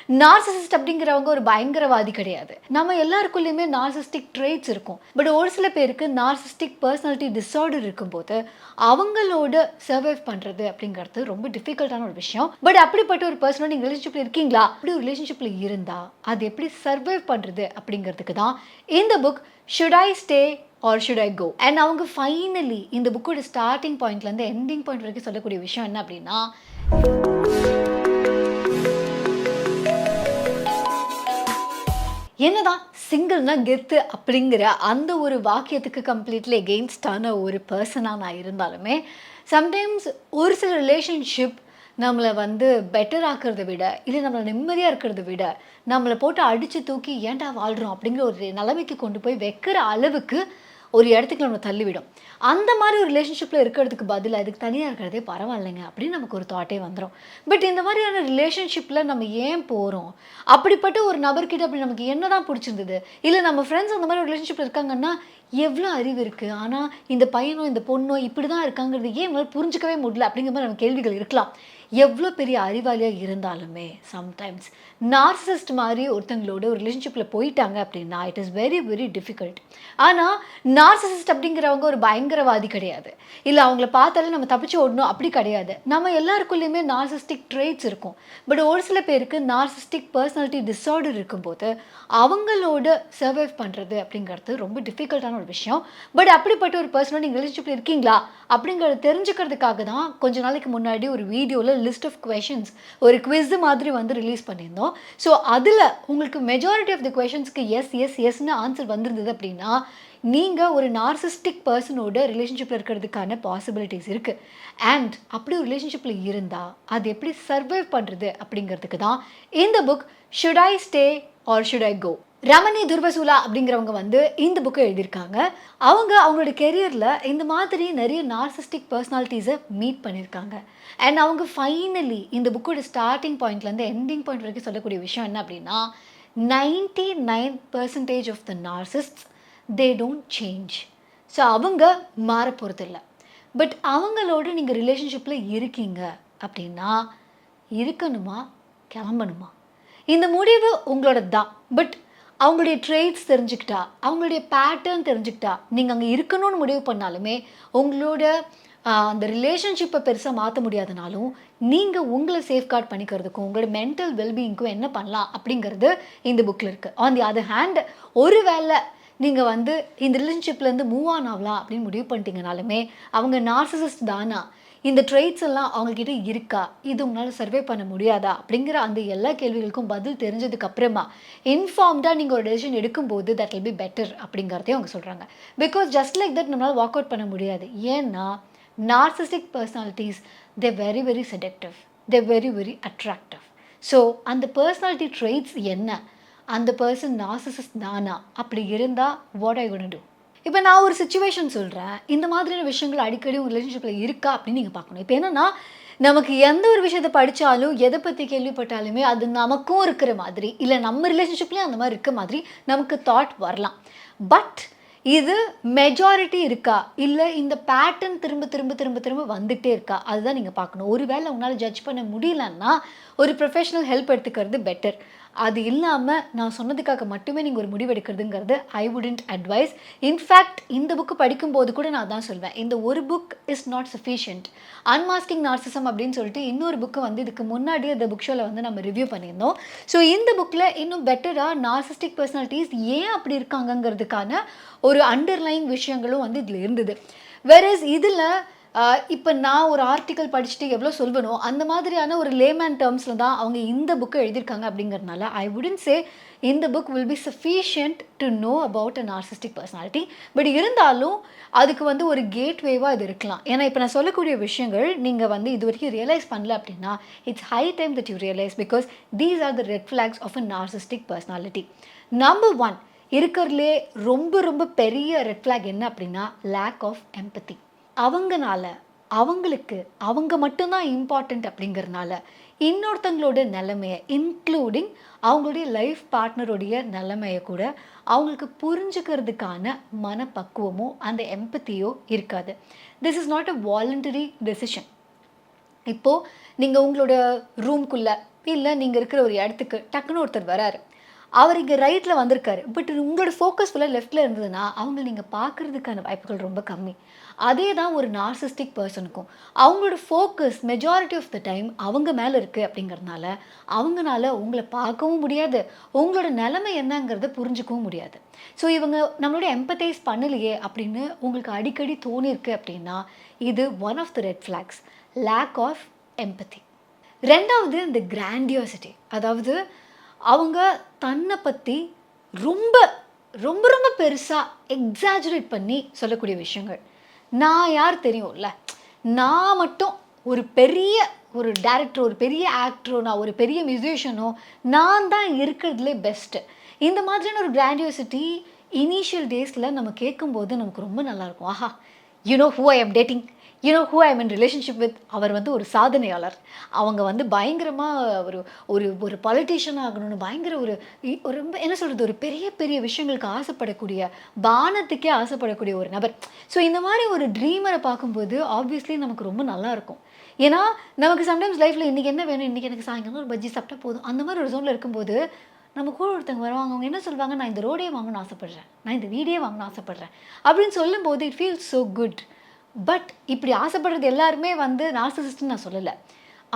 Narcissist அப்படிங்கிறவங்க ஒரு பயங்கரவாதி கிடையாது. நம்ம எல்லாருக்குள்ளயுமே நார்சிஸ்டிக் ட்ரெய்ட்ஸ் இருக்கும். பட் ஒரு சில பேருக்கு நார்சிஸ்டிக் பர்சனாலிட்டி டிஸார்டர் இருக்கும்போது அவங்களோட சர்வைவ் பண்றது அப்படிங்கிறது ரொம்ப டிஃபிகல்ட்டான ஒரு விஷயம். பட் அப்படிப்பட்ட ஒரு பர்சனோட நீங்க ரிலேஷன்ஷிப்ல இருக்கீங்களா? அப்படி ஒரு ரிலேஷன்ஷிப்ல இருந்தா அது எப்படி சர்வைவ் பண்றது அப்படிங்கிறதுக்கு தான் இந்த book should I stay or should I go? And அவங்க ஃபைனலி இந்த புக்கோட ஸ்டார்டிங் பாயிண்ட்லேருந்து எண்டிங் பாயிண்ட் வரைக்கும் சொல்லக்கூடிய விஷயம் என்ன அப்படின்னா, என்னதான் சிங்கிள்னா கெத்து அப்படிங்கிற அந்த ஒரு வாக்கியத்துக்கு கம்ப்ளீட்லி எகெயின்ஸ்டான ஒரு பர்சனாக நான் இருந்தாலுமே, சம்டைம்ஸ் ஒரு சில ரிலேஷன்ஷிப் நம்மளை பெட்டர் ஆக்கிறத விட, இல்லை நம்மளை நிம்மதியாக இருக்கிறத விட, நம்மளை போட்டு அடித்து தூக்கி ஏன்டா வாழ்கிறோம் அப்படிங்கிற ஒரு நிலைமைக்கு கொண்டு போய் வைக்கிற அளவுக்கு ஒரு இடத்துக்கு நம்ம தள்ளிவிடும். அந்த மாதிரி ஒரு ரிலேஷன்ஷிப்பில் இருக்கிறதுக்கு பதிலாக இதுக்கு தனியாக இருக்கிறதே பரவாயில்லைங்க அப்படின்னு நமக்கு ஒரு தாட்டே வந்துடும். பட் இந்த மாதிரியான ரிலேஷன்ஷிப்பில் நம்ம ஏன் போகிறோம்? அப்படிப்பட்ட ஒரு நபர்கிட்ட அப்படி நமக்கு என்ன தான் பிடிச்சிருந்தது? இல்லை நம்ம ஃப்ரெண்ட்ஸ் அந்த மாதிரி ஒரு ரிலேஷன்ஷிப்பில் இருக்காங்கன்னா எவ்வளோ அறிவு இருக்குது, ஆனால் இந்த பையனோ இந்த பொண்ணோ இப்படி தான் இருக்காங்கிறது ஏன் நம்மளால் புரிஞ்சிக்கவே முடியல அப்படிங்கிற மாதிரி நம்ம கேள்விகள் இருக்கலாம். எவ்வளோ பெரிய அறிவாளியாக இருந்தாலுமே சம்டைம்ஸ் நார்சிசிஸ்ட் மாதிரி ஒருத்தங்களோட ஒரு ரிலேஷன்ஷிப்பில் போயிட்டாங்க அப்படின்னா it is very very difficult. ஆனால் நார்சிசிஸ்ட் அப்படிங்கிறவங்க ஒரு பயங்கரவாதி கிடையாது. இல்லை அவங்கள பார்த்தாலே நம்ம தப்பிச்சு ஓடணும் அப்படி கிடையாது. நம்ம எல்லாருக்குள்ளேயுமே நார்சிஸ்டிக் ட்ரெய்ட்ஸ் இருக்கும். பட் ஒரு சில பேருக்கு நார்சிஸ்டிக் பர்சனாலிட்டி டிஸார்டர் இருக்கும்போது அவங்களோட சர்வைவ் பண்ணுறது அப்படிங்கிறது ரொம்ப டிஃபிகல்ட்டான ஒரு விஷயம். பட் அப்படிப்பட்ட ஒரு பர்சனோட நீங்கள் ரிலேஷன்ஷிப்பில் இருக்கீங்களா அப்படிங்கிறத தெரிஞ்சுக்கிறதுக்காக தான் கொஞ்ச நாளைக்கு முன்னாடி ஒரு வீடியோவில் லிஸ்ட் ஆஃப் கொஷின்ஸ் ஒரு குவிஸ் மாதிரி ரிலீஸ் பண்ணியிருந்தோம். ஸோ அதில் உங்களுக்கு மெஜாரிட்டி ஆஃப் தி கொஷின்ஸ்க்கு எஸ் எஸ் எஸ்ன்னு ஆன்சர் வந்திருந்தது அப்படின்னா நீங்கள் ஒரு நார்சிஸ்டிக் பர்சனோட ரிலேஷன்ஷிப்பில் இருக்கிறதுக்கான பாசிபிலிட்டிஸ் இருக்குது. அண்ட் அப்படி ஒரு ரிலேஷன்ஷிப்பில் இருந்தால் அது எப்படி சர்வைவ் பண்ணுறது அப்படிங்கிறதுக்கு தான் இந்த book should I stay or should I go? Ramani Durvasula அப்படிங்கிறவங்க இந்த புக்கை எழுதியிருக்காங்க. அவங்களோட கெரியரில் இந்த மாதிரி நிறைய நார்சிஸ்டிக் பர்சனாலிட்டிஸை மீட் பண்ணியிருக்காங்க. அண்ட் அவங்க ஃபைனலி இந்த புக்கோட ஸ்டார்டிங் பாயிண்ட்லேருந்து எண்டிங் பாயிண்ட் வரைக்கும் சொல்லக்கூடிய விஷயம் என்ன அப்படின்னா, 99% of the narcissists they don't change. So அவங்க மாற போகிறதில்ல. பட் அவங்களோட நீங்கள் ரிலேஷன்ஷிப்பில் இருக்கீங்க அப்படின்னா இருக்கணுமா கிளம்பணுமா இந்த முடிவு உங்களோட தான். பட் அவங்களுடைய ட்ரெய்ட்ஸ் தெரிஞ்சுக்கிட்டா, அவங்களுடைய பேட்டர்ன் தெரிஞ்சுக்கிட்டா, நீங்கள் அங்கே இருக்கணும்னு முடிவு பண்ணாலுமே உங்களோட அந்த ரிலேஷன்ஷிப்பை பெருசாக மாற்ற முடியாதனாலும் நீங்கள் உங்களை சேஃப்கார்ட் பண்ணிக்கிறதுக்கும் உங்களோட மென்டல் வெல்பீயிங்க்கும் என்ன பண்ணலாம் அப்படிங்கிறது இந்த புக்கில் இருக்குது. ஆன் தி அதர் ஹேண்ட் ஒரு வேளை நீங்கள் இந்த ரிலேஷன்ஷிப்லேருந்து மூவ் ஆன் ஆகலாம் அப்படின்னு முடிவு பண்ணிட்டீங்கனாலுமே அவங்க நார்சிசிஸ்ட் தானா, இந்த ட்ரெய்ட்ஸ் எல்லாம் அவங்கக்கிட்ட இருக்கா, இது உங்களால் சர்வே பண்ண முடியாதா அப்படிங்கிற அந்த எல்லா கேள்விகளுக்கும் பதில் தெரிஞ்சதுக்கு அப்புறமா இன்ஃபார்ம்டாக நீங்கள் ஒரு டெசிஷன் எடுக்கும்போது தட் வில் பி பெட்டர் அப்படிங்கிறதையும் அவங்க சொல்கிறாங்க. பிகாஸ் ஜஸ்ட் லைக் தட் நம்மளால் வாக் அவுட் பண்ண முடியாது. ஏன்னா narcissistic personalities they very very seductive, they very very attractive. So அந்த பர்சனாலிட்டி ட்ரெய்ட்ஸ் என்ன, அந்த பர்சன் நார்சிசிஸ்ட் தானா, அப்படி இருந்தால் வாட் ஐ கோனா டூ? இப்போ நான் ஒரு சிச்சுவேஷன் சொல்கிறேன். இந்த மாதிரியான விஷயங்கள் அடிக்கடி உங்கள் ரிலேஷன்ஷிப்பில் இருக்கா அப்படின்னு நீங்கள் பார்க்கணும். இப்போ என்னென்னா, நமக்கு எந்த ஒரு விஷயத்தை படித்தாலும் எதை பற்றி கேள்விப்பட்டாலுமே அது நமக்கும் இருக்கிற மாதிரி, இல்லை நம்ம ரிலேஷன்ஷிப்லேயும் அந்த மாதிரி இருக்க மாதிரி நமக்கு தாட் வரலாம். பட் இது மெஜாரிட்டி இருக்கா, இல்லை இந்த பேட்டர்ன் திரும்ப திரும்ப திரும்ப திரும்ப வந்துகிட்டே இருக்கா, அதுதான் நீங்கள் பார்க்கணும். ஒருவேளை உங்களால் ஜட்ஜ் பண்ண முடியலன்னா ஒரு ப்ரொஃபஷனல் ஹெல்ப் எடுத்துக்கிறது பெட்டர். அது இல்லாமல் நான் சொன்னதுக்காக மட்டுமே நீங்கள் ஒரு முடிவு எடுக்கிறதுங்கிறது ஐ வுடன்ட் அட்வைஸ். இன்ஃபேக்ட் இந்த புக்கு படிக்கும்போது கூட நான் தான் சொல்வேன், இந்த ஒரு book is not sufficient. Unmasking narcissism அப்படின்னு சொல்லிட்டு இன்னொரு புக்கு இதுக்கு முன்னாடியே இந்த புக் ஷோவில் நம்ம ரிவ்யூ பண்ணியிருந்தோம். ஸோ இந்த புக்கில் இன்னும் பெட்டராக நார்சிஸ்டிக் பர்சனாலிட்டிஸ் ஏன் அப்படி இருக்காங்கங்கிறதுக்கான ஒரு அண்டர்லைன் விஷயங்களும் இதில் இருந்தது. வேறஸ் இதில் இப்போ நான் ஒரு ஆர்டிக்கல் படிச்சுட்டு எவ்வளோ சொல்வனோ அந்த மாதிரியான ஒரு லேமேன் டேர்ம்ஸில் தான் அவங்க இந்த புக்கை எழுதியிருக்காங்க. அப்படிங்கிறதுனால ஐ வுடன்ட் சே இந்த book will be sufficient to know about a narcissistic personality. But இருந்தாலும் அதுக்கு ஒரு கேட்வேவாக இது இருக்கலாம். ஏன்னா இப்போ நான் சொல்லக்கூடிய விஷயங்கள் நீங்கள் இது வரைக்கும் ரியலைஸ் பண்ணல அப்படின்னா it's high time that you realise, because these are the red flags of a narcissistic personality. Number 1 இருக்கிறதுலே ரொம்ப ரொம்ப பெரிய ரெட் ஃப்ளாக் என்ன அப்படின்னா லேக் ஆஃப் எம்பத்தி. அவங்களுக்கு அவங்க மட்டும்தான் இம்பார்ட்டண்ட் அப்படிங்கிறதுனால இன்னொருத்தங்களோட நிலைமையை இன்க்ளூடிங் அவங்களுடைய லைஃப் பார்ட்னருடைய நிலைமையை கூட அவங்களுக்கு புரிஞ்சுக்கிறதுக்கான மனப்பக்குவமோ அந்த எம்பத்தியோ இருக்காது. This is not a voluntary decision. இப்போது நீங்கள் உங்களோட ரூம்குள்ளே இல்லை நீங்கள் இருக்கிற ஒரு இடத்துக்கு டக்குன்னு ஒருத்தர் வராரு, அவர் இங்கே ரைட்டில் வந்திருக்காரு, பட் உங்களோட ஃபோக்கஸ் ஃபுல்லாக லெஃப்ட்டில் இருந்ததுன்னா அவங்க நீங்கள் பார்க்குறதுக்கான வாய்ப்புகள் ரொம்ப கம்மி. அதே தான் ஒரு நார்சிஸ்டிக் பர்சனுக்கும். அவங்களோட focus majority of the time அவங்க மேலே இருக்குது அப்படிங்கிறதுனால அவங்கனால உங்களை பார்க்கவும் முடியாது, உங்களோட நிலைமை என்னங்கிறத புரிஞ்சுக்கவும் முடியாது. ஸோ இவங்க நம்மளோட எம்பத்தைஸ் பண்ணலையே அப்படின்னு உங்களுக்கு அடிக்கடி தோணியிருக்கு அப்படின்னா இது one of the red flags, lack of empathy. ரெண்டாவது இந்த கிராண்டியோசிட்டி, அதாவது அவங்க தன்னை பற்றி ரொம்ப ரொம்ப ரொம்ப பெருசாக எக்ஸாஜரேட் பண்ணி சொல்லக்கூடிய விஷயங்கள். நான் யார் தெரியும்ல, நான் மட்டும் ஒரு பெரிய ஒரு டைரக்டரோ, ஒரு பெரிய ஆக்டரோ, நான் ஒரு பெரிய மியூசிஷியனோ, நான் தான் இருக்கிறதுலே பெஸ்ட்டு. இந்த மாதிரியான ஒரு கிராண்டியோசிட்டி இனிஷியல் டேஸில் நம்ம கேட்கும்போது நமக்கு ரொம்ப நல்லாயிருக்கும். ஆஹா, you know who I am dating, you know who I am in relationship with, அவர் வந்து ஒரு சாதனையாளர், அவங்க வந்து பயங்கரமாக ஒரு ஒரு ஒரு பொலிட்டீஷியன் ஆகணும்னு பயங்கர ஒரு ஒரு ரொம்ப என்ன சொல்கிறது, ஒரு பெரிய பெரிய விஷயங்களுக்கு ஆசைப்படக்கூடிய, பானத்துக்கே ஆசைப்படக்கூடிய ஒரு நபர். ஸோ இந்த மாதிரி ஒரு ட்ரீமரை பார்க்கும்போது ஆப்வியஸ்லி நமக்கு ரொம்ப நல்லாயிருக்கும். ஏன்னா நமக்கு சம்டைம்ஸ் லைஃப்பில் இன்றைக்கி என்ன வேணும், இன்றைக்கி எனக்கு சாயங்காலம் ஒரு பஜ்ஜி சாப்பிட்டா போதும், அந்த மாதிரி ஒரு ஜோனில் இருக்கும்போது நம்ம கூட ஒருத்தவங்க வருவாங்க, அவங்க என்ன சொல்லுவாங்க, நான் இந்த ரோடே வாங்கணும்னு ஆசைப்பட்றேன், நான் இந்த வீடே வாங்கணும்னு ஆசைப்பட்றேன் அப்படின்னு சொல்லும்போது it feels so good. But இப்படி ஆசைப்படுறது எல்லாருமே வந்து நார்சிசிஸ்ட்னு நான் சொல்லலை.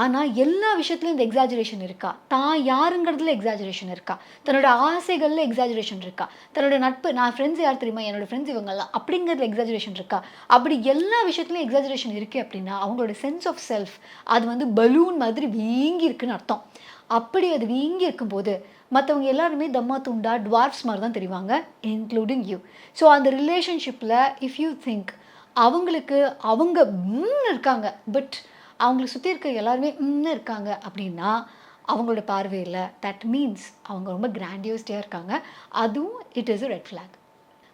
ஆனால் எல்லா விஷயத்துலையும் இந்த எக்ஸாஜரேஷன் இருக்கா, தான் யாருங்கிறதுல எக்ஸாஜரேஷன் இருக்கா, தன்னோட ஆசைகளில் எக்ஸாஜரேஷன் இருக்கா, தன்னோட நட்பு, நான் ஃப்ரெண்ட்ஸ் யார் தெரியுமா, என்னோட ஃப்ரெண்ட்ஸ் இவங்கெல்லாம் அப்படிங்கிறதுல எக்ஸாஜரேஷன் இருக்கா, அப்படி எல்லா விஷயத்துலையும் எக்ஸாஜரேஷன் இருக்குது அப்படின்னா அவங்களோட சென்ஸ் ஆஃப் செல்ஃப் அது வந்து பலூன் மாதிரி வீங்கி இருக்குன்னு அர்த்தம். அப்படி அது வீங்கி இருக்கும்போது மற்றவங்க எல்லாருமே தம்மா துண்டா டுவார்ஃப்ஸ் மாதிரி தான் தெரிவாங்க, இன்க்ளூடிங் யூ. ஸோ அந்த ரிலேஷன்ஷிப்பில் இஃப் யூ திங்க் அவங்களுக்கு அவங்க இருக்காங்க, பட் அவங்கள சுற்றி இருக்க எல்லாருமே இருக்காங்க அப்படின்னா அவங்களோட பார்வையில் தட் மீன்ஸ் அவங்க ரொம்ப கிராண்டியோஸ்டியாக இருக்காங்க. அதுவும் it is a red flag.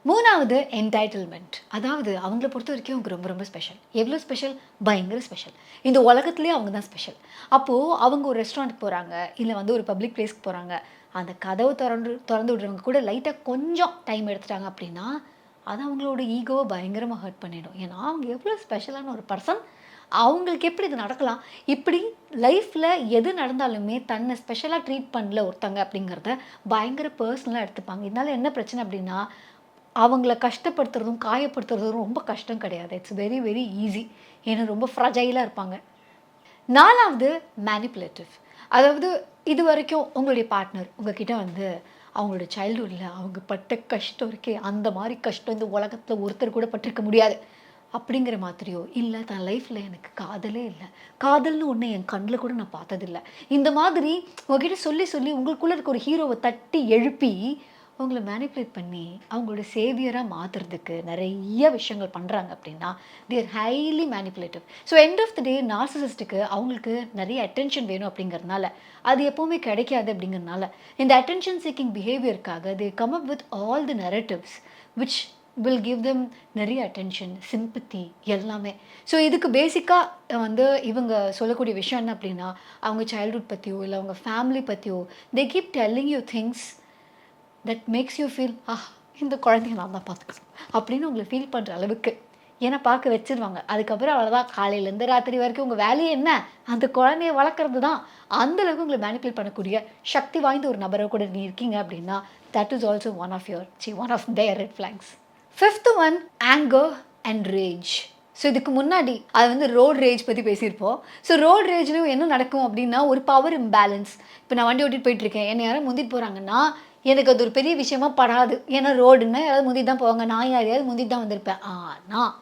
மூணாவது என்டைட்டில்மெண்ட், அதாவது அவங்கள பொறுத்த வரைக்கும் அவங்க ரொம்ப ரொம்ப ஸ்பெஷல். எவ்வளோ ஸ்பெஷல், பயங்கர ஸ்பெஷல். இந்த உலகத்துலேயே அவங்க தான் ஸ்பெஷல். அப்போது அவங்க ஒரு ரெஸ்டாரண்ட் போகிறாங்க, இல்லை வந்து ஒரு பப்ளிக் பிளேஸ்க்கு போகிறாங்க, அந்த கதவை திறந்து விடுறவங்க கூட லைட்டாக கொஞ்சம் டைம் எடுத்துட்டாங்க அப்படின்னா அது அவங்களோட ஈகோவை பயங்கரமாக ஹர்ட் பண்ணிடும். ஏன்னா அவங்க எவ்வளோ ஸ்பெஷலான ஒரு பர்சன், அவங்களுக்கு எப்படி இது நடக்கலாம், இப்படி லைஃப்பில் எது நடந்தாலுமே தன்னை ஸ்பெஷலாக ட்ரீட் பண்ணல ஒருத்தங்க அப்படிங்கிறத பயங்கர பர்சனலாக எடுத்துப்பாங்க. இதனால் என்ன பிரச்சனை அப்படின்னா அவங்கள கஷ்டப்படுத்துறதும் காயப்படுத்துறதும் ரொம்ப கஷ்டம் கிடையாது, இட்ஸ் வெரி வெரி ஈஸி. ஏன்னா ரொம்ப ஃப்ரஜைலாக இருப்பாங்க. நாலாவது மேனிப்புலேட்டிவ், அதாவது இது வரைக்கும் உங்களுடைய பார்ட்னர் உங்ககிட்ட வந்து அவங்களோட சைல்டுஹுட்டில் அவங்க பட்ட கஷ்டம் இருக்கே, அந்த மாதிரி கஷ்டம் இந்த உலகத்தில் ஒருத்தர் கூட பட்டிருக்க முடியாது அப்படிங்கிற மாதிரியோ, இல்லை தன் லைஃப்பில் எனக்கு காதலே இல்லை, காதல்னு ஒன்று என் கண்ணில் கூட நான் பார்த்ததில்லை, இந்த மாதிரி உங்ககிட்ட சொல்லி சொல்லி உங்களுக்குள்ளே இருக்க ஒரு ஹீரோவை தட்டி எழுப்பி அவங்கள மேனிப்புலேட் பண்ணி அவங்களோட சேவியராக மாற்றுறதுக்கு நிறைய விஷயங்கள் பண்ணுறாங்க அப்படின்னா they're highly manipulative. So end of the day நார்சிசிஸ்ட்டுக்கு அவங்களுக்கு நிறைய அட்டென்ஷன் வேணும் அப்படிங்கிறதுனால அது எப்போவுமே கிடைக்காது அப்படிங்கிறதுனால இந்த அட்டென்ஷன் சீக்கிங் பிஹேவியருக்காக they come up with all the narratives which will give them நிறைய அட்டென்ஷன், சிம்பத்தி எல்லாமே. ஸோ இதுக்கு பேசிக்காக வந்து இவங்க சொல்லக்கூடிய விஷயம் என்ன அப்படின்னா அவங்க சைல்ட்ஹுட் பற்றியோ இல்லை அவங்க ஃபேமிலி பற்றியோ they keep telling you things that makes you feel இந்த குழந்தைய நான் தான் பார்த்துக்கணும் அப்படின்னு உங்களை ஃபீல் பண்ணுற அளவுக்கு. ஏன்னா பார்க்க வச்சுருவாங்க, அதுக்கப்புறம் அவ்வளோதான், காலையிலேருந்து ராத்திரி வரைக்கும் உங்கள் வேலையே என்ன, அந்த குழந்தைய வளர்க்குறது தான். அந்தளவுக்கு உங்களை மேனிப்புலேட் பண்ணக்கூடிய சக்தி வாய்ந்த ஒரு நபரை கூட நீ இருக்கீங்க அப்படின்னா that is also one of their red flags. Fifth one, anger and rage. So இதுக்கு முன்னாடி அது வந்து ரோட் ரேஜ் பற்றி பேசியிருப்போம். ஸோ ரோட் ரேஜ்லையும் என்ன நடக்கும் அப்படின்னா ஒரு பவர் இம்பேலன்ஸ். இப்போ நான் வண்டி ஓட்டிகிட்டு போயிட்டுருக்கேன், என்னை யாரும் முந்திட்டு போகிறாங்கன்னா எனக்கு அது ஒரு பெரிய விஷயமா படாது, ஏன்னா ரோடுன்னா யாராவது முந்திட்டு தான் போவாங்க, நான் யாரையாவது முந்திட்டு தான் வந்திருப்பேன். ஆனால்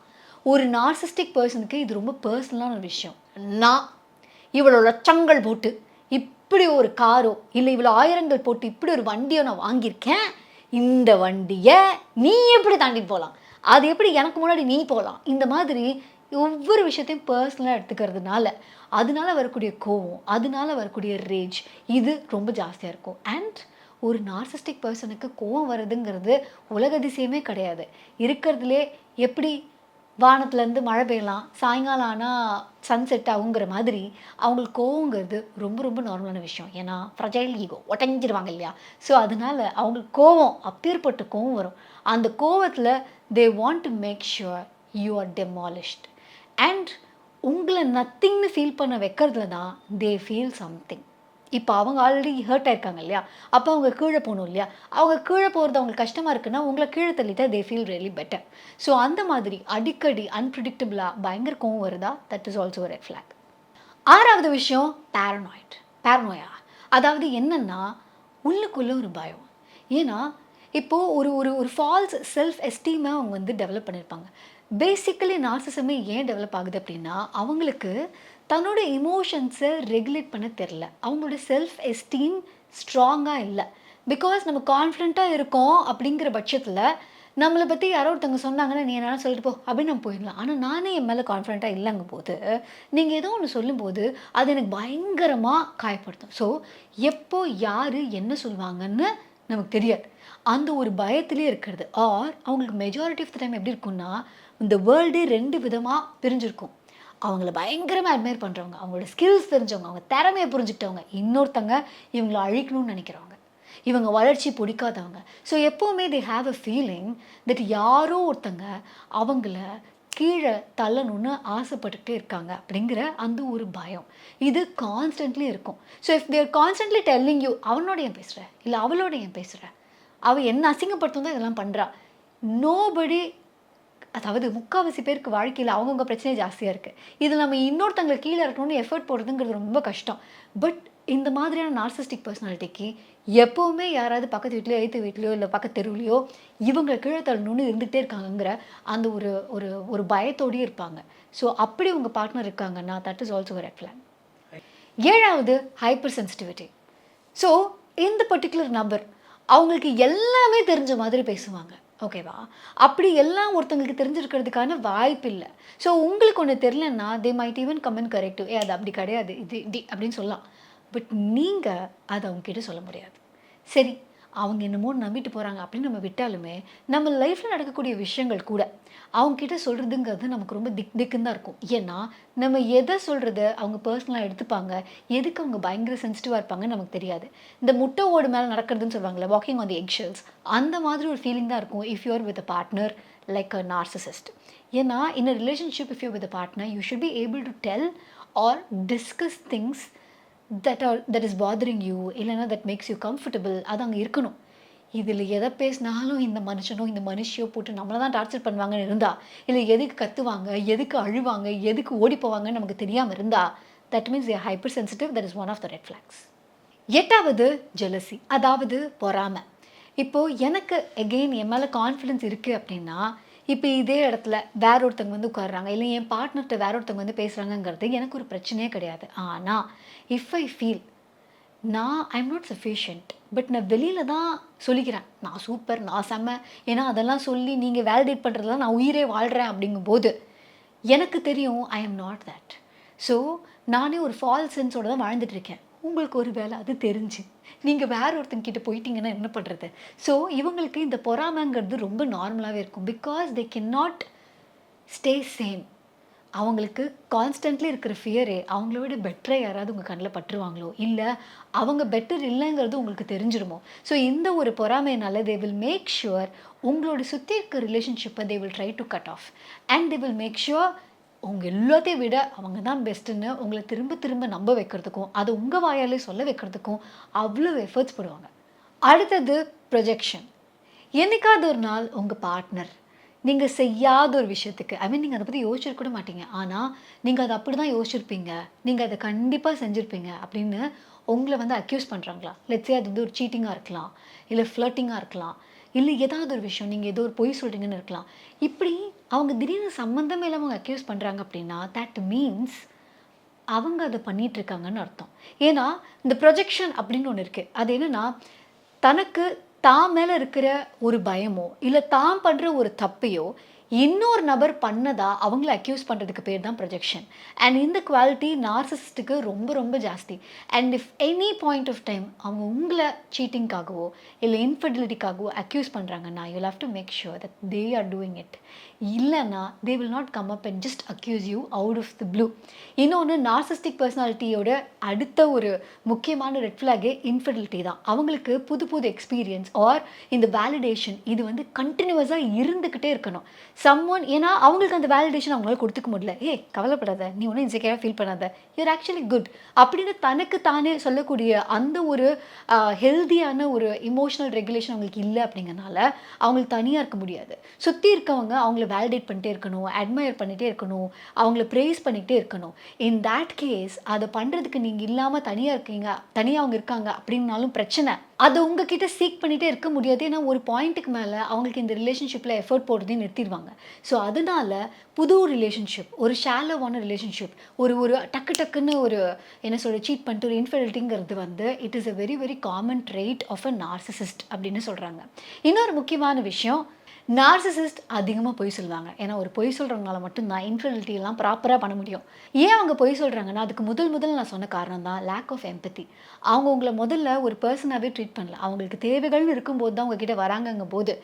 ஒரு நார்சிஸ்டிக் பர்சனுக்கு இது ரொம்ப பர்சனலான ஒரு விஷயம். நான் இவ்வளோ லட்சங்கள் போட்டு இப்படி ஒரு காரோ இல்லை இவ்வளோ ஆயிரங்கள் போட்டு இப்படி ஒரு வண்டியோ நான் வாங்கியிருக்கேன், இந்த வண்டியை நீ எப்படி தாண்டிட்டு போகலாம், அது எப்படி எனக்கு முன்னாடி நீ போகலாம், இந்த மாதிரி ஒவ்வொரு விஷயத்தையும் பர்சனலாக எடுத்துக்கிறதுனால அதனால வரக்கூடிய கோவம், அதனால வரக்கூடிய ரேஜ் இது ரொம்ப ஜாஸ்தியாக இருக்கும். அண்ட் ஒரு நார்சிஸ்டிக் பர்சனுக்கு கோவம் வருதுங்கிறது உலக அதிசயமே கிடையாது. இருக்கிறதுலே எப்படி வானத்துலேருந்து மழை பெய்யலாம், சாயங்காலம் ஆனால் சன்செட் ஆகுங்கிற மாதிரி அவங்களுக்கு கோவங்கிறது ரொம்ப ரொம்ப நார்மலான விஷயம். ஏன்னா ஃப்ரஜைல் ஈகோ ஒட்டஞ்சிருவாங்க இல்லையா. ஸோ அதனால் அவங்களுக்கு கோவம், அப்பேற்பட்ட கோவம் வரும். அந்த கோவத்தில் they want to make sure you are demolished. And உங்களை நத்திங்னு ஃபீல் பண்ண வைக்கிறதுல தான் தே ஃபீல் சம்திங். இப்போ அவங்க ஆல்ரெடி ஹர்ட் ஆயிருக்காங்க இல்லையா? அப்போ அவங்க கீழ போணும் இல்லையா? அவங்க கீழ போறது அவங்களுக்கு கஷ்டமா இருக்குன்னா, உங்கள கீழ தள்ளிட்டா they feel really better. So அந்த மாதிரி அடிக்கடி அன்பிரெடிக்டபிளா பயங்கர கோவம் வருதா? That is also red flag. 6வது விஷயம் பேரனோயா. அதாவது என்னன்னா, உள்ளுக்குள்ள ஒரு பயம். ஏன்னா, இப்போ ஒரு ஒரு ஒரு ஃபால்ஸ் செல்ஃப் எஸ்டீம அவங்க வந்து டெவலப் பண்ணியிருப்பாங்க. பேசிக்கலி நார்சிசமே ஏன் டெவலப் ஆகுது அப்டின்னா, அவங்களுக்கு தன்னோட எமோஷன்ஸ ரெகுலேட் பண்ண தெரியல. அவங்களோட செல்ஃப் எஸ்டீம் ஸ்ட்ராங்கா இல்ல. பிகாஸ் நம்ம கான்ஃபிடென்ட்டா இருக்கோம் அப்படிங்கிற பட்சத்தில, நம்மள பத்தி யாரோ ஒருத்தவங்க சொன்னாங்கன்னா, "நீ என்ன வேணாலும் சொல்லிட்டு போ" அப்படின்னு நம்ம போயிடலாம். ஆனா நானே என் மேல கான்ஃபிடென்ட்டா இல்லங்கும்போது, நீங்க ஏதோ ஒண்ணு சொல்லும்போது, அது எனக்கு பயங்கரமா காயப்படுத்தும். ஸோ, எப்போ யாரு என்ன சொல்லுவாங்கன்னு நமக்கு தெரியாது. அந்த ஒரு பயத்திலேயே இருக்கிறது. ஆர் அவங்களுக்கு மெஜாரிட்டி ஆஃப் த டைம் எப்படி இருக்கும்னா, இந்த வேர்ல்டே 2 விதமா பிரிஞ்சிருக்கும். அவங்கள பயங்கரமா அட்மையர் பண்றவங்க, அவங்களோட ஸ்கில்ஸ் தெரிஞ்சவங்க, அவங்க திறமைய புரிஞ்சுக்கிட்டவங்க. இன்னொருத்தங்க இவங்கள அழிக்கணும்னு நெனைக்கிறவங்க. இவங்க வளர்ச்சி பிடிக்காதவங்க. ஸோ எப்பவுமே they have a feeling that யாரோ ஒருத்தங்க அவங்கள கீழ தள்ளணும்னு ஆசைப்பட்டுட்டே இருக்காங்க அப்படிங்கிற அந்த ஒரு பயம். இது கான்ஸ்டன்ட்லி இருக்கும். So if they are constantly telling you அவனோட ஏன் பேசுற? இல்ல அவளோட ஏன் பேசுற? அவ என்ன அசிங்கப்படுத்தவும் தான் இதெல்லாம் பண்றா. நோபடி அதாவது முக்காவாசி பேருக்கு வாழ்க்கையில அவங்கவங்க பிரச்சனை ஜாஸ்தியா இருக்கு. இதுல நம்ம இன்னொருத்தங்கள கீழ இறக்கணும்னு எஃபோர்ட் போடுறதுங்கிறது ரொம்ப கஷ்டம். பட் இந்த மாதிரியான நார்சிஸ்டிக் பெர்சனாலிட்டிக்கு எப்பவுமே யாராவது பக்கத்து வீட்லயோ, எதித்த வீட்லயோ, இல்ல பக்கத்து தெருவுலயோ இவங்க கீழ தள்ளணும்னு இருந்துகிட்டே இருக்காங்கங்கிற அந்த ஒரு ஒரு ஒரு பயத்தோடயே இருப்பாங்க. ஸோ அப்படி உங்க பார்ட்னர் இருக்காங்கன்னா, that is also red flag. 7வது ஹைப்பர் சென்சிட்டிவிட்டி. ஸோ இந்த பர்ட்டிகுலர் நபர் அவங்களுக்கு எல்லாமே தெரிஞ்ச மாதிரி பேசுவாங்க. ஓகேவா? அப்படி எல்லாம் ஒருத்தங்களுக்கு தெரிஞ்சிருக்கிறதுக்கான வாய்ப்பு இல்ல. ஸோ உங்களுக்கு ஒண்ணு தெரியலன்னா, they might even come and correct you. அது அப்படி கிடையாது. இது இப்படி அப்படின்னு சொல்லலாம். பட் நீங்க அத அவங்ககிட்ட சொல்ல முடியாது. சரி, அவங்க என்னமோ நம்பிட்டு போறாங்க அப்படின்னு நம்ம விட்டாலுமே, நம்ம லைஃப்ல நடக்கக்கூடிய விஷயங்கள் கூட அவங்க கிட்ட சொல்றதுங்கிறது நமக்கு ரொம்ப திக் திக்குன்னு தான் இருக்கும். ஏன்னா, நம்ம எத சொல்றத அவங்க பெர்சனலா எடுத்துப்பாங்க, எதுக்கு அவங்க பயங்கர சென்சிட்டிவா இருப்பாங்கன்னு நமக்கு தெரியாது. இந்த முட்டை ஓடு மேல நடக்கிறதுன்னு சொல்லுவாங்கல்ல, walking on the egg shells அந்த மாதிரி ஒரு ஃபீலிங் தான் இருக்கும் if you are with a partner like a narcissist. ஏன்னா, in a relationship if you are with a partner, you should be able to tell or discuss things that is bothering you இல்லைன்னா that makes you comfortable அது அங்கே இருக்கணும். இதில் எதை பேசினாலும் இந்த மனுஷனோ இந்த மனுஷியோ போட்டு நம்மளை தான் டார்ச்சர் பண்ணுவாங்கன்னு இருந்தா, இல்லை எதுக்கு கத்துவாங்க, எதுக்கு அழுவாங்க, எதுக்கு ஓடி போவாங்கன்னு நமக்கு தெரியாமல் இருந்தா, that means a hyper sensitive. That is one of the red flags. 8வது ஜெலசி, அதாவது பொறாமை. இப்போ எனக்கு எகெயின் என் மேலே கான்ஃபிடன்ஸ் இருக்குது அப்படின்னா, இப்போ இதே இடத்துல வேற ஒருத்தவங்க வந்து உட்கார்றாங்க, இல்லை என் பார்ட்னர்கிட்ட வேற ஒருத்தவங்க வந்து பேசுகிறாங்கங்கிறது எனக்கு ஒரு பிரச்சனையே கிடையாது. ஆனால் if I feel I am not sufficient but நான் வெளியில தான் சொல்லிக்கிறேன். நான் சூப்பர், நான் செம்ம. ஏன்னா அதெல்லாம் சொல்லி நீங்க வேலிடேட் பண்றதுல நான் உயிரே வாழ்றேன் அப்படிங்கும்போது, எனக்கு தெரியும் I am not that. So நானே ஒரு ஃபால்ஸ் சென்ஸோட தான் வாழ்ந்துட்டு இருக்கேன். உங்களுக்கு ஒரு வேளை அது தெரிஞ்சு, நீங்க வேற ஒருத்தங்க கிட்ட போயிட்டீங்கன்னா என்ன பண்றது? ஸோ இவங்களுக்கு இந்த பொறாமைங்கிறது ரொம்ப நார்மலாவே இருக்கும். Because they can not stay same. அவங்களுக்கு கான்ஸ்டன்ட்லி இருக்கிற ஃபியரே அவங்கள விட பெட்டரா யாராவது உங்க கண்ல பட்டுருவாங்களோ, இல்ல அவங்க பெட்டர் இல்லங்கிறது உங்களுக்கு தெரிஞ்சிருமோ. ஸோ இந்த ஒரு பொறாமையினால தே வில் மேக் ஷூர் உங்களோட சுத்தி இருக்க ரிலேஷன்ஷிப்ப they will try to cut off. And they will make sure உங்க எல்லாத்தையும் விட அவங்க தான் பெஸ்ட்டுன்னு உங்கள திரும்ப திரும்ப நம்ப வைக்கிறதுக்கும், அத உங்க வாயாலே சொல்ல வைக்கிறதுக்கும் அவ்ளோ எஃபர்ட்ஸ் போடுவாங்க. அடுத்தது ப்ரொஜெக்ஷன். என்னைக்காவது ஒரு நாள் உங்க பார்ட்னர் நீங்க செய்யாத ஒரு விஷயத்துக்கு நீங்க அத பத்தி யோசிச்சிருக்க கூட மாட்டீங்க. ஆனா, நீங்க அத அப்படிதான் யோசிச்சிருப்பீங்க. நீங்க அத கண்டிப்பா செஞ்சிருப்பீங்க அப்படின்னு உங்கள வந்து அக்யூஸ் பண்றாங்களா? லெட்ஸ் சே அது வந்து ஒரு சீட்டிங்கா இருக்கலாம். இல்ல ஃப்ளர்ட்டிங்கா இருக்கலாம். இல்ல ஏதாவது ஒரு விஷயம் நீங்க ஏதோ ஒரு பொய் சொல்றீங்கன்னு இருக்கலாம். இப்படி அவங்க திடீர்னு சம்மந்தமே இல்லாம அவங்க அக்யூஸ் பண்றாங்க அப்படின்னா, தட் மீன்ஸ் அவங்க அத பண்ணிட்டு இருக்காங்கன்னு அர்த்தம். ஏன்னா, இந்த ப்ரொஜெக்ஷன் அப்படின்னு ஒண்ணு இருக்கு. அது என்னன்னா, தனக்கு தான் மேல இருக்கிற ஒரு பயமோ, இல்ல தான் பண்ற ஒரு தப்பையோ, இன்னொரு நபர் பண்ணதா அவங்கள அக்யூஸ் பண்றதுக்கு பேர் தான் ப்ரொஜெக்ஷன். அண்ட் இந்த குவாலிட்டி நார்சிசிஸ்ட்க்கு ரொம்ப ரொம்ப ஜாஸ்தி. And if any point of time அவங்க உங்கள சீட்டிங்காகவோ, இல்ல இன்ஃபிடெலிட்டிக்காகவோ அக்யூஸ் பண்றாங்கன்னா, you will have to make sure that they are doing it. இல்லன்னா, they will not come up and just accuse you out of the blue. இன்னொன்னு narcissistic பெர்சனாலிட்டியோட அடுத்த ஒரு முக்கியமான ரெட் ஃபிளாகே இன்ஃபிடெலிட்டி தான். அவங்களுக்கு புது புது எக்ஸ்பீரியன்ஸ் ஆர் இந்த வேலிடேஷன் இது வந்து கன்டினியூவஸா இருந்துகிட்டே இருக்கணும். ஏன்னா அவங்களுக்கு அந்த வேலிடேஷன் அவங்களால கொடுத்துக்க முடியல. கவலைப்படாத, நீ ஒன்றும் இன்செக்யூரா ஃபீல் பண்ணாத, யூஆர் ஆக்சுவலி குட் அப்படின்னு தனக்கு தானே சொல்லக்கூடிய அந்த ஒரு ஹெல்தியான ஒரு இமோஷனல் ரெகுலேஷன் அவங்களுக்கு இல்லை அப்படிங்கிறனால அவங்களுக்கு தனியாக இருக்க முடியாது. சுற்றி இருக்கவங்க அவங்கள வேலிடேட் பண்ணிட்டே இருக்கணும், அட்மையர் பண்ணிகிட்டே இருக்கணும், அவங்கள ப்ரேஸ் பண்ணிக்கிட்டே இருக்கணும். இன் தேட் கேஸ் அதை பண்ணுறதுக்கு நீங்கள் இல்லாமல் தனியாக இருக்கீங்க, தனியாக அவங்க இருக்காங்க அப்படின்னாலும் பிரச்சனை. அது உங்ககிட்ட சீக் பண்ணிகிட்டே இருக்க முடியாது. ஏன்னா ஒரு பாயிண்ட்டுக்கு மேலே அவங்களுக்கு இந்த ரிலேஷன்ஷிப்பில் எஃபர்ட் போடுறதையும் நிறுத்திடுவாங்க. ஸோ அதனால புது ரிலேஷன்ஷிப், ஒரு ஷாலோவான ரிலேஷன்ஷிப், ஒரு ஒரு டக்குன்னு ஒரு என்ன சொல்ற சீட் பண்ணிட்டு ஒரு இன்ஃபிடெலிட்டிங்கிறது வந்து it is a very very common trait of a narcissist அப்படின்னு சொல்கிறாங்க. இன்னொரு முக்கியமான விஷயம், நார்சிசிஸ்ட் அதிகமாக பொய் சொல்லுவாங்க. ஏன்னா ஒரு பொய் சொல்கிறவங்களால மட்டும்தான் இன்ஃபிடெலிட்டியெல்லாம் ப்ராப்பராக பண்ண முடியும். ஏன் அவங்க பொய் சொல்கிறாங்கன்னா அதுக்கு முதல் நான் சொன்ன காரணம் தான் லேக் ஆஃப் எம்பத்தி. அவங்க உங்களை முதல்ல ஒரு பர்சனாகவே ட்ரீட் பண்ணல. அவங்களுக்கு தேவைகள்னு இருக்கும்போது தான் உங்ககிட்ட வராங்கங்கும் போது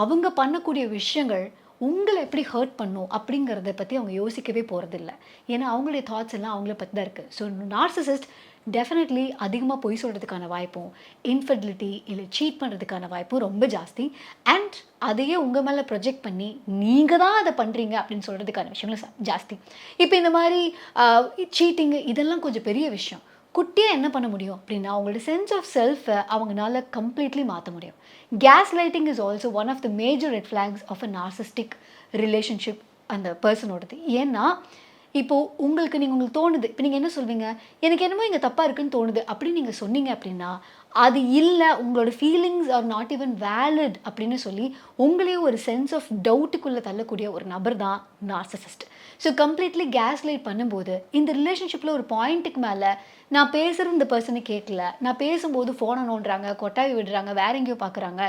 அவங்க பண்ணக்கூடிய விஷயங்கள் உங்களை எப்படி ஹர்ட் பண்ணும் அப்படிங்கிறத பற்றி அவங்க யோசிக்கவே போகிறதில்ல. ஏன்னா அவங்களுடைய தாட்ஸ் எல்லாம் அவங்கள பற்றி தான் இருக்குது. ஸோ நார்சிசிஸ்ட் டெஃபினெட்லி அதிகமாக பொய் சொல்கிறதுக்கான வாய்ப்பும், இன்ஃபிடெலிட்டி இல்லை சீட் பண்ணுறதுக்கான வாய்ப்பும் ரொம்ப ஜாஸ்தி. அண்ட் அதையே உங்கள் மேலே ப்ரொஜெக்ட் பண்ணி நீங்கள் தான் அதை பண்ணுறீங்க அப்படின்னு சொல்கிறதுக்கான விஷயங்களும் ஜாஸ்தி. இப்போ இந்த மாதிரி சீட்டிங்கு இதெல்லாம் கொஞ்சம் பெரிய விஷயம். குட்டியாக என்ன பண்ண முடியும் அப்படின்னா அவங்களோட சென்ஸ் ஆஃப் செல்ஃபை அவங்களால கம்ப்ளீட்லி மாற்ற முடியும். Gaslighting is also one of the major red flags of a narcissistic relationship அந்த பர்சனோடது. ஏன்னா இப்போது உங்களுக்கு தோணுது, இப்போ நீங்கள் என்ன சொல்வீங்க, எனக்கு என்னமோ இங்கே தப்பாக இருக்குன்னு தோணுது அப்படின்னு நீங்கள் சொன்னீங்க அப்படின்னா அது இல்லை, உங்களோட feelings are not even valid அப்படின்னு சொல்லி உங்களே ஒரு சென்ஸ் ஆஃப் டவுட்டுக்குள்ளே தள்ளக்கூடிய ஒரு நபர் தான் narcissist. So completely case light பண்ணும்போது இந்த ரிலேஷன்ஷிப்பில் ஒரு பாயிண்ட்டுக்கு மேலே நான் பேசுகிறது இந்த பர்சனை கேட்கல, நான் பேசும்போது ஃபோனை நோண்டுறாங்க, கொட்டாவி விடுறாங்க, வேற எங்கேயோ பார்க்குறாங்க,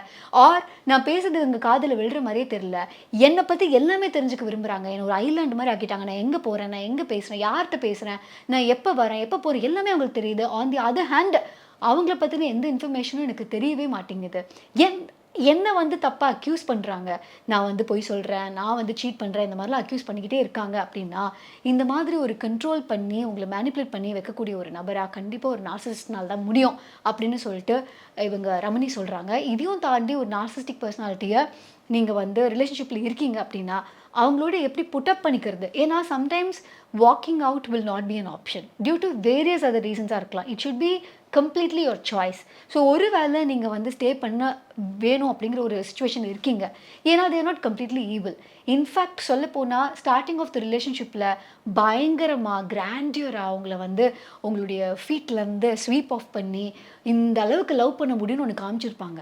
ஆர் நான் பேசுறது எங்கள் காதில் விழுற மாதிரியே தெரில, என்னை பற்றி எல்லாமே தெரிஞ்சுக்க விரும்புகிறாங்க, என்னை ஒரு ஐலாண்டு மாதிரி ஆக்கிட்டாங்க, நான் எங்கே போகிறேன், நான் எங்கே பேசுகிறேன், யார்கிட்ட பேசுகிறேன், நான் எப்போ வரேன், எப்போ போகிறேன், எல்லாமே அவங்களுக்கு தெரியுது. ஆன் தி அதர் ஹேண்ட் அவங்கள பற்றின எந்த இன்ஃபர்மேஷனும் எனக்கு தெரியவே மாட்டேங்குது. என்னை வந்து தப்பாக அக்யூஸ் பண்ணுறாங்க, நான் வந்து பொய் சொல்கிறேன், நான் வந்து சீட் பண்ணுறேன், இந்த மாதிரிலாம் அக்யூஸ் பண்ணிக்கிட்டே இருக்காங்க அப்படின்னா இந்த மாதிரி ஒரு கண்ட்ரோல் பண்ணி உங்களை மேனிப்புலேட் பண்ணி வைக்கக்கூடிய ஒரு நபராக கண்டிப்பாக ஒரு நார்சிசிஸ்ட்னால தான் முடியும் அப்படின்னு சொல்லிட்டு இவங்க ரமணி சொல்கிறாங்க. இதையும் தாண்டி ஒரு நார்சிஸ்டிக் பர்சனாலிட்டியை நீங்கள் வந்து ரிலேஷன்ஷிப்பில் இருக்கீங்க அப்படின்னா அவங்களோட எப்படி புட்டப் பண்ணிக்கிறது. ஏன்னா sometimes walking out will not be an option due to various other ரீசன்ஸாக இருக்கலாம். It should be completely your choice. So ஒரு வேளை நீங்கள் வந்து ஸ்டே பண்ண வேணும் அப்படிங்கிற ஒரு சுச்சுவேஷன் இருக்கீங்க. ஏன்னா தேர் நாட் கம்ப்ளீட்லி ஈவில். இன்ஃபேக்ட் சொல்லப்போனால் ஸ்டார்டிங் ஆஃப் த ரிலேஷன்ஷிப்பில் பயங்கரமாக கிராண்டியராக அவங்கள வந்து உங்களுடைய ஃபீட்லேருந்து ஸ்வீப் ஆஃப் பண்ணி இந்த அளவுக்கு லவ் பண்ண முடியும்னு ஒன்று காமிச்சிருப்பாங்க.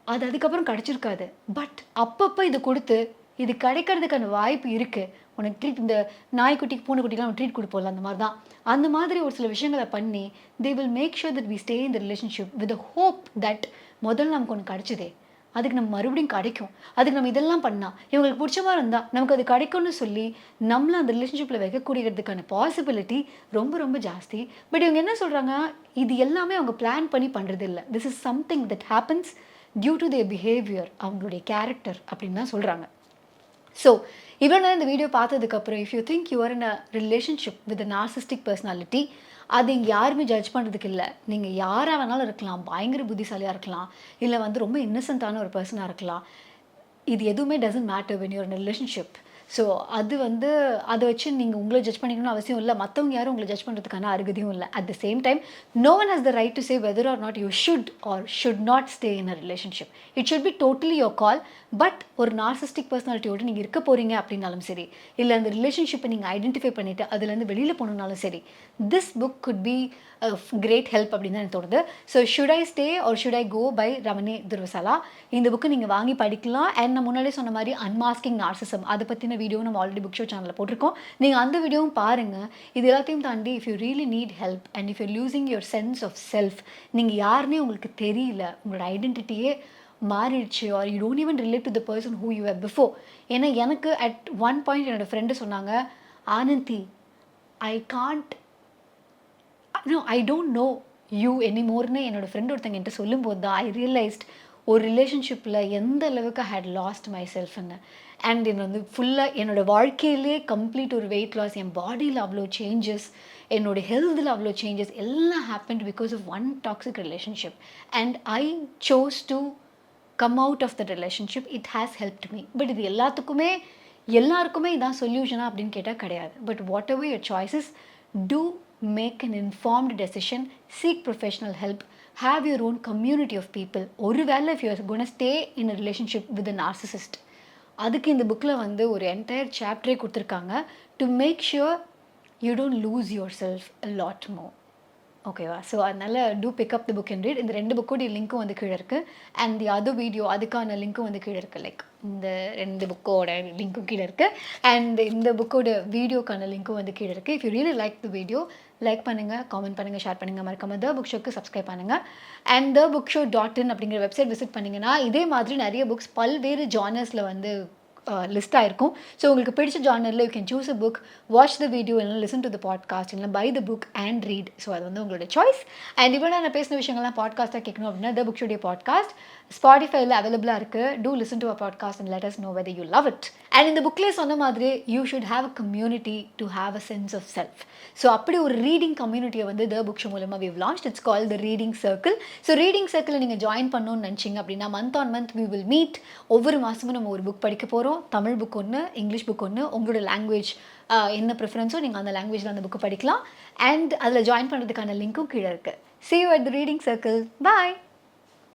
அது அதுக்கப்புறம் கிடச்சிருக்காது. பட் அப்பப்போ இது கொடுத்து இது கிடைக்கிறதுக்கான வாய்ப்பு இருக்குது. உனக்கு ட்ரீட், இந்த நாய்க்குட்டிக்கு பூனைக்குட்டிக்கெலாம் ட்ரீட் கொடுப்போம்ல, அந்த மாதிரி தான். அந்த மாதிரி ஒரு சில விஷயங்களை பண்ணி they will make sure that we stay in the relationship with a hope that முதல்ல நமக்கு ஒன்று கிடைச்சதே, அதுக்கு நம்ம மறுபடியும் கிடைக்கும், அதுக்கு நம்ம இதெல்லாம் பண்ணால் இவங்களுக்கு பிடிச்ச மாதிரி இருந்தால் நமக்கு அது கிடைக்கும்னு சொல்லி நம்மளை அந்த ரிலேஷன்ஷிப்பில் வைக்கக்கூடியதுக்கான பாசிபிலிட்டி ரொம்ப ரொம்ப ஜாஸ்தி. பட் இவங்க என்ன சொல்கிறாங்க, இது எல்லாமே அவங்க பிளான் பண்ணி பண்ணுறது இல்லை. This is something that happens due to their behaviour, அவங்களுடைய கேரக்டர் அப்படின்னு தான் சொல்கிறாங்க. ஸோ இவ்வளோ நேரம் இந்த வீடியோ பார்த்ததுக்கப்புறம் if you think you are in a relationship with a narcissistic personality, அது இங்கே யாருமே ஜட்ஜ் பண்ணுறதுக்கு இல்லை. நீங்கள் யாராக வேணாலும் இருக்கலாம், பயங்கர புத்திசாலியாக இருக்கலாம், இல்லை வந்து ரொம்ப இன்னசென்ட்டான ஒரு பர்சனாக இருக்கலாம். இது எதுவுமே doesn't matter when you are in a relationship. So அது வந்து அதை வச்சு நீங்கள் உங்களை ஜட்ஜ் பண்ணிக்கணும்னு அவசியம் இல்லை, மற்றவங்க யாரும் உங்களை ஜட்ஜ் பண்ணுறதுக்கான அருகதையும் இல்லை. At the same time no one has the right to say whether or not you should or should not stay in a relationship. It should be totally your call. But ஒரு narcissistic பர்சனாலிட்டியோடு நீங்கள் இருக்க போகிறீங்க அப்படின்னாலும் சரி, இல்லை அந்த ரிலேஷன்ஷிப்பை நீங்கள் ஐடென்டிஃபை பண்ணிவிட்டு அதுலேருந்து வெளியில் போகணுன்னாலும் சரி, this book could be great help அப்படின்னு தான் எனக்கு தோணுது. So should I stay or should I go by Ramani Durvasula. இந்த புக்கு நீங்கள் வாங்கி படிக்கலாம். அண்ட் நான் முன்னாடியே சொன்ன மாதிரி அன்மாஸ்கிங் நார்சிசம் அதை பற்றின வீடியோ நம்ம ஆல்ரெடி புக் ஷோ சேனலில் போட்டிருக்கோம். நீங்கள் அந்த வீடியோவும் பாருங்கள். இது எல்லாத்தையும் தாண்டி if you really need help and if you losing your sense of self, நீங்கள் யாருன்னே உங்களுக்கு தெரியல, உங்களோட ஐடென்டிட்டியே மாறிடுச்சு, or you don't even relate to the person who you have before. ஏன்னா எனக்கு அட் ஒன் பாயிண்ட் என்னோடய ஃப்ரெண்டு சொன்னாங்க, Anandhi I can't know I don't know you எனிமோர்னு என்னோடய ஃப்ரெண்ட் ஒருத்தங்க என்கிட்ட சொல்லும்போது தான் ஐ ரியலைஸ்ட் ஒரு ரிலேஷன்ஷிப்பில் எந்த அளவுக்கு ஐ ஹேட் லாஸ்ட் மை செல்ஃப்னு. அண்ட் என்ன வந்து ஃபுல்லாக என்னோடய வாழ்க்கையிலே கம்ப்ளீட் ஒரு வெயிட் லாஸ், என் பாடியில் அவ்வளோ சேஞ்சஸ், என்னோடய ஹெல்த்தில் அவ்வளோ சேஞ்சஸ் எல்லாம் happened because of one toxic relationship. And I chose to come out of the relationship. It has helped me. But இது எல்லாருக்குமே இதான் சொல்யூஷனா அப்படின்னு கேட்டால் கிடையாது. But whatever your choices, to make an informed decision, seek professional help, have your own community of people. ஒருவேளை if you are going to stay in a relationship with a narcissist, அதுக்கு இந்த புக்கில் வந்து ஒரு entire சாப்டரே கொடுத்துருக்காங்க, to make sure you don't lose yourself a lot more. ஓகேவா? So அதனால் to pick up the book and read. இந்த 2 புக்கோடைய லிங்க்கும் வந்து கீழே இருக்குது. அண்ட் தி அதர் வீடியோ அதுக்கான லிங்க்கும் வந்து கீழே இருக்குது. லைக் இந்த 2 புக்கோட லிங்க்கும் கீழே இருக்குது. அண்ட் இந்த புக்கோட வீடியோக்கான லிங்க்கும் வந்து கீழே இருக்குது. If you really like the video, like பண்ணுங்கள், காமெண்ட் பண்ணுங்கள், ஷேர் பண்ணுங்கள். மறக்காம த புக் ஷோக்கு சப்ஸ்கிரைப் பண்ணுங்கள். அண்ட் thebookShow.in அப்படிங்கிற வெப்சைட் விசிட் பண்ணிங்கன்னா இதே மாதிரி நிறைய புக்ஸ் பல்வேறு ஜானர்ஸில் வந்து லிஸ்ட் ஆயிருக்கும். ஸோ உங்களுக்கு பிடிச்ச ஜானரில் you can choose a book, watch the video, இல்லைனா லிசன் டு த பாட்காஸ்ட், இல்லைனா buy the book and read. So அது வந்து உங்களோட சாய்ஸ். அண்ட் இப்போ நான் பேசின விஷயங்கள்லாம் பாட்காஸ்ட்டாக கேட்கணும் அப்படின்னா த புக் ஷோடைய பாட்காஸ்ட் ஸ்பாட்டிஃபைல அவைலபிளாக இருக்குது. To listen to a podcast and let us know whether you love it. And இந்த புக்லேயே சொன்ன மாதிரி you should have a community to have a sense of self. So அப்படி ஒரு ரீடிங் கம்யூனிட்டியை வந்து த புக் ஷோ மூலமாக we've launched. It's called the Reading Circle. So reading சர்க்கிளில் நீங்கள் ஜாயின் பண்ணணும்னு நினச்சிங்க அப்படின்னா month on month we will meet. ஒவ்வொரு மாதமும் நம்ம ஒரு புக் படிக்க போகிறோம். தமிழ் புக் ஒன்று, இங்கிலீஷ் புக் ஒன்று. உங்களோட லாங்குவேஜ் என்ன ப்ரிஃபரன்ஸோ நீங்கள் அந்த லாங்குவேஜில் அந்த புக்கு படிக்கலாம். அண்ட் அதில் ஜாயின் பண்ணுறதுக்கான லிங்க்கும் கீழே இருக்குது. See you at the Reading Circle. Bye.